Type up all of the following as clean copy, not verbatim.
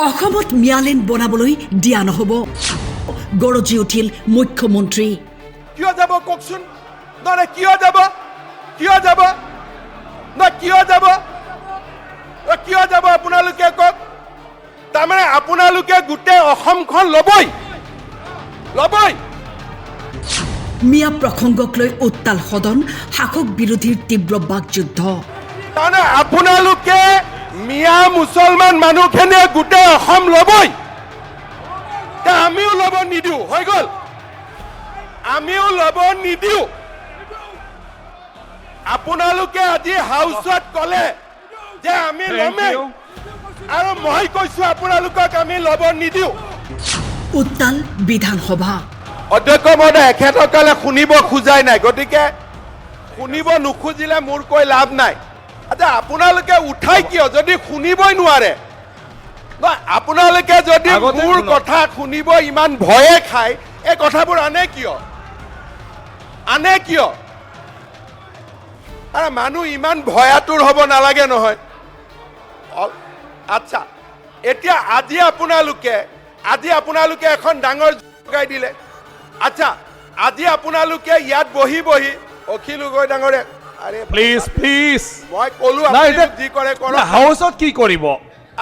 অসমত মিয়ালেন বনাবলৈ দিয়া নহব গৰজি উঠিল মুখ্যমন্ত্ৰী কিয় যাব কওকচোন নৰে কিয় যাব আপোনালোকে কক তাৰমানে আপোনালোকে গোটেই অসমখন ল'বই মিয়া প্ৰসংগক লৈ উত্তাল সদন শাসক বিৰোধীৰ তীব্ৰ বাকযুদ্ধ তাৰমানে আপোনালোকে মিয়া মুছলমান মানুহখিনিয়ে গোটেই অসম ল'বই আমিও ল'ব নিদিওঁ হৈ গ'ল আমিও ল'ব নিদিওঁ আপোনালোকে আজি হাউচত ক'লে যে আমি ল'মেই আৰু মই কৈছো আপোনালোকক আমি ল'ব নিদিওঁ উত্তাল বিধানসভা অধ্যক্ষ মহোদয় এখেতসকলে শুনিব খোজাই নাই গতিকে শুনিব নুখুজিলে মোৰ কৈ লাভ নাই আচ্ছা আপোনালোকে উঠাই কিয় যদি শুনিবই নোৱাৰে আপোনালোকে যদি মোৰ কথা শুনিব ইমান ভয়ে খায় এই কথাবোৰ আনে কিয় আৰে মানুহ ইমান ভয়াতুৰ হ'ব নালাগে নহয় আচ্ছা এতিয়া আজি আপোনালোকে এখন ডাঙৰ জগাই দিলে আচ্ছা আজি আপোনালোকে ইয়াত বহি অখিল গগৈ ডাঙৰে আৰে প্লিজ মই ক'লো আপুনি যি কৰে কৰক হাউচত কি কৰিব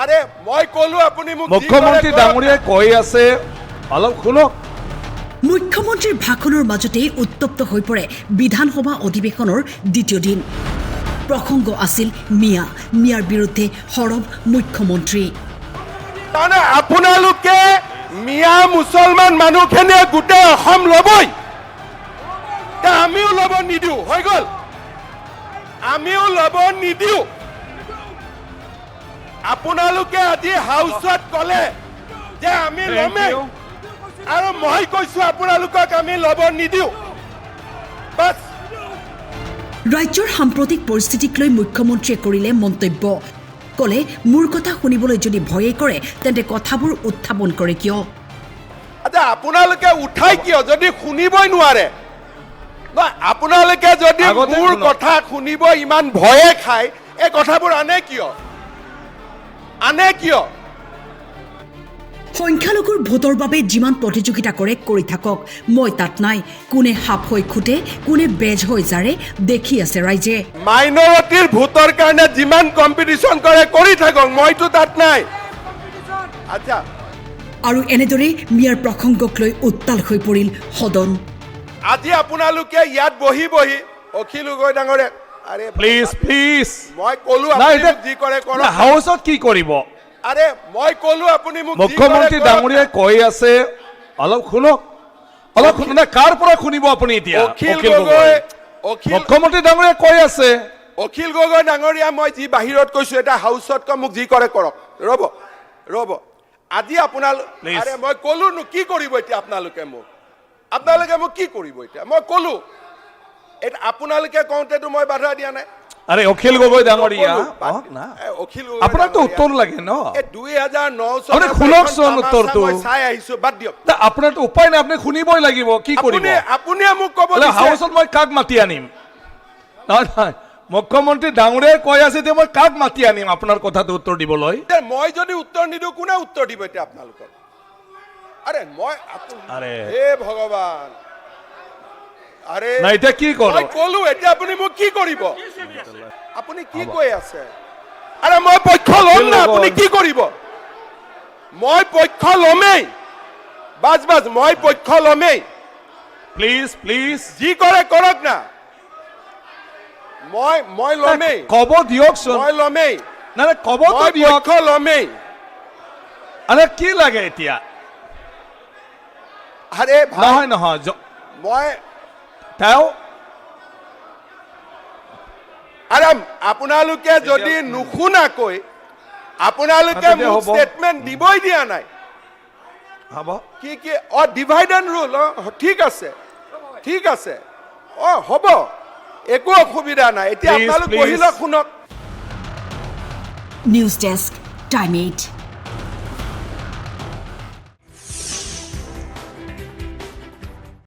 আৰে মই ক'লো আপুনি মোক মুখ্যমন্ত্ৰী ডাঙৰীয়াই কৈ আছে অলপ শুনক মুখ্যমন্ত্ৰীৰ ভাষণৰ মাজতেই উত্তপ্ত হৈ পৰে বিধানসভা অধিৱেশনৰ দ্বিতীয় দিন প্ৰসংগ আছিল মিয়াৰ বিৰুদ্ধে সৰব মুখ্যমন্ত্ৰী তাৰমানে আপোনালোকে মিয়া মুছলমান মানুহখিনিয়ে গোটেই অসম ল'বই আমিও ল'ব নিদিওঁ হৈ গ'ল আমিও ল'ব নিদিওঁ আপোনালোকে আজি হাউচত ক'লে যে আমি ল'মেই আৰু মই কৈছো আপোনালোকক আমি ল'ব নিদিওঁ বাছ ৰাজ্যৰ সাম্প্ৰতিক পৰিস্থিতিক লৈ মুখ্যমন্ত্ৰীয়ে কৰিলে মন্তব্য ক'লে মোৰ কথা শুনিবলৈ যদি ভয়ে কৰে তেন্তে কথাবোৰ উত্থাপন কৰে কিয় আচ্ছা আপোনালোকে উঠাই কিয় যদি শুনিবই নোৱাৰে আপোনালোকে যদি মোৰ কথা শুনিব ইমান ভয়ে খায় এই কথাবোৰ আনে কিয় সংখ্যালঘুৰ ভোটৰ বাবে যিমান প্ৰতিযোগিতা কৰে কৰি থাকক মই তাত নাই কোনে সাপ হৈ খুটে কোনে বেজ হৈ জাৰে দেখি আছে ৰাইজে মাইনৰিটিৰ ভোটৰ কাৰণে যিমান কম্পিটিশ্যন কৰে কৰি থাকক মইতো তাত নাই আচ্ছা আৰু এনেদৰে মিয়াৰ প্ৰসংগক লৈ উত্তাল হৈ পৰিল সদন আজি আপোনালোকে ইয়াত বহি অখিল গগৈ ডাঙৰে আৰে প্লিজ মই ক'লো আপুনি যি কৰে কৰক হাউচত কি কৰিব আৰে মই ক'লো আপুনি মোক মুখ্যমন্ত্ৰী ডাঙৰীয়াই কৈ আছে অলপ শুনক কাৰ পৰা শুনিব আপুনি এতিয়া মুখ্যমন্ত্ৰী ডাঙৰীয়াই কৈ আছে অখিল গগৈ ডাঙৰীয়া মই যি বাহিৰত কৈছো এটা হাউচত কৈ মোক যি কৰে কৰক ৰ'ব আজি আৰে মই ক'লো কি কৰিব এতিয়া আপোনালোকে মোক কি কৰিব এতিয়া মই ক'লো এটা আপোনালোকে কওঁতেতো মই বাধা দিয়া নাই আরে অখিল গগৈ ডাঙৰীয়া আপোনাৰতো উত্তৰ লাগে ন 2009 আপুনি শুনকচোন উত্তৰটো চাই আহিছো বাদ দিয়ক আপোনাৰতো উপায় নাই আপুনি শুনিবই লাগিব কি কৰিব আপুনি মোক ক'ব হাউচত মই কাক মাতি আনিম নহয় মুখ্যমন্ত্ৰী ডাঙৰীয়াই কৈ আছে যে মই কাক মাতি আনিম আপোনাৰ কথাটো উত্তৰ দিবলৈ মই যদি উত্তৰ নিদিওঁ কোনে উত্তৰ দিব এতিয়া আপোনালোকক আৰে হে ভগৱান আৰে না এটা কি কৰো মই ক'লো এতিয়া আপুনি মোক কি কৰিব আপুনি কি কৈ আছে আৰে মই পক্ষ ল'ম না আপুনি কি কৰিব মই পক্ষ ল'মেই বাজ মই পক্ষ ল'মেই প্লিজ যি কৰে কৰক না মই ল'মেই ক'ব দিয়কচোন মই ল'মেই না ক'বতো দিয়ক পক্ষ ল'মেই আৰে কি লাগে এতিয়া আৰে নহয় মই আৰে আপোনালোকে যদি নুশুনাকৈ আপোনালোকে মোক ষ্টেটমেণ্ট দিবই দিয়া নাই হ'ব কি ডিভাইড এণ্ড ৰুল ঠিক আছে হ'ব একো অসুবিধা নাই এতিয়া আপোনালোক বহি লওক শুনক নিউজ ডেস্ক টাইম 8